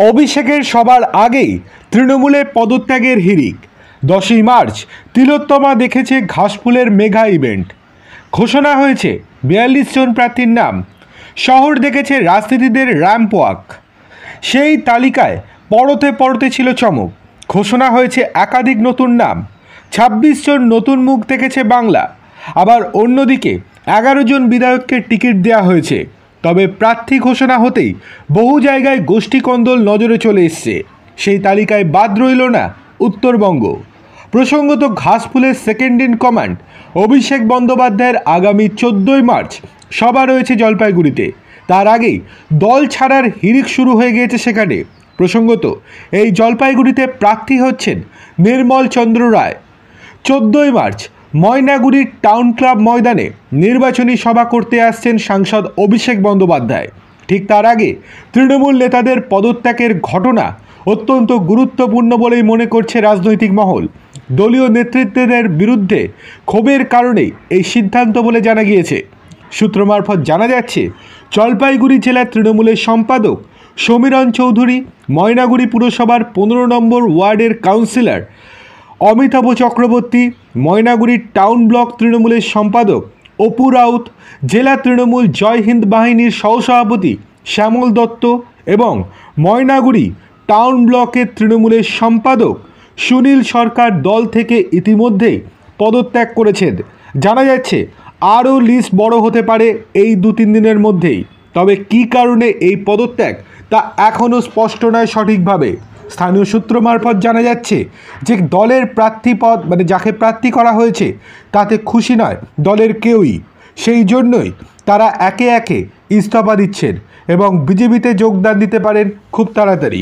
অভিষেকের সবার আগেই তৃণমূলে পদত্যাগের হিড়িক। 10ই মার্চ তিলোত্তমা দেখেছে ঘাসফুলের মেগা ইভেন্ট। ঘোষণা হয়েছে 42 জন প্রার্থীর নাম। শহর দেখেছে রাজনীতিদের র্যাম্প ওয়াক। সেই তালিকায় পরতে পরতে ছিল চমক। ঘোষণা হয়েছে একাধিক নতুন নাম। 26 জন নতুন মুখ দেখেছে বাংলা। আবার অন্যদিকে 11 জন বিধায়ককে টিকিট দেওয়া হয়েছে। তবে প্রার্থী ঘোষণা হতেই বহু জায়গায় গোষ্ঠীকন্দল নজরে চলে এসছে। সেই তালিকায় বাদ রইল না উত্তরবঙ্গ। প্রসঙ্গত, ঘাসফুলের সেকেন্ড ইন কমান্ড অভিষেক বন্দ্যোপাধ্যায়ের আগামী 14ই মার্চ সভা রয়েছে জলপাইগুড়িতে। তার আগেই দল ছাড়ার হিড়িক শুরু হয়ে গিয়েছে সেখানে। প্রসঙ্গত, এই জলপাইগুড়িতে প্রার্থী হচ্ছেন নির্মল চন্দ্র রায়। 14ই মার্চ ময়নাগুড়ির টাউন ক্লাব ময়দানে নির্বাচনী সভা করতে আসছেন সাংসদ অভিষেক বন্দ্যোপাধ্যায়। ঠিক তার আগে তৃণমূল নেতাদের পদত্যাগের ঘটনা অত্যন্ত গুরুত্বপূর্ণ বলেই মনে করছে রাজনৈতিক মহল। দলীয় নেতৃত্বের বিরুদ্ধে ক্ষোভের কারণেই এই সিদ্ধান্ত বলে জানা গিয়েছে। সূত্র মারফত জানা যাচ্ছে, জলপাইগুড়ি জেলার তৃণমূলের সম্পাদক সমীরণ চৌধুরী, ময়নাগুড়ি পুরসভার 15 নম্বর ওয়ার্ডের কাউন্সিলর অমিতাভ চক্রবর্তী, ময়নাগুড়ির টাউন ব্লক তৃণমূলের সম্পাদক অপু রাউত, জেলা তৃণমূল জয় হিন্দ বাহিনীর সহসভাপতি শ্যামল দত্ত এবং ময়নাগুড়ি টাউন ব্লকের তৃণমূলের সম্পাদক সুনীল সরকার দল থেকে ইতিমধ্যেই পদত্যাগ করেছেন। জানা যাচ্ছে আরও লিস্ট বড় হতে পারে এই 2-3 দিনের মধ্যেই। তবে কী কারণে এই পদত্যাগ তা এখনও স্পষ্ট নয় সঠিকভাবে। স্থানীয় সূত্র মারফত জানা যাচ্ছে যে দলের প্রার্থীপদ যাকে প্রার্থী করা হয়েছে তাতে খুশি নয় দলের কেউই। সেই জন্যই তারা একে একে ইস্তফা দিচ্ছেন এবং বিজেপিতে যোগদান দিতে পারেন খুব তাড়াতাড়ি।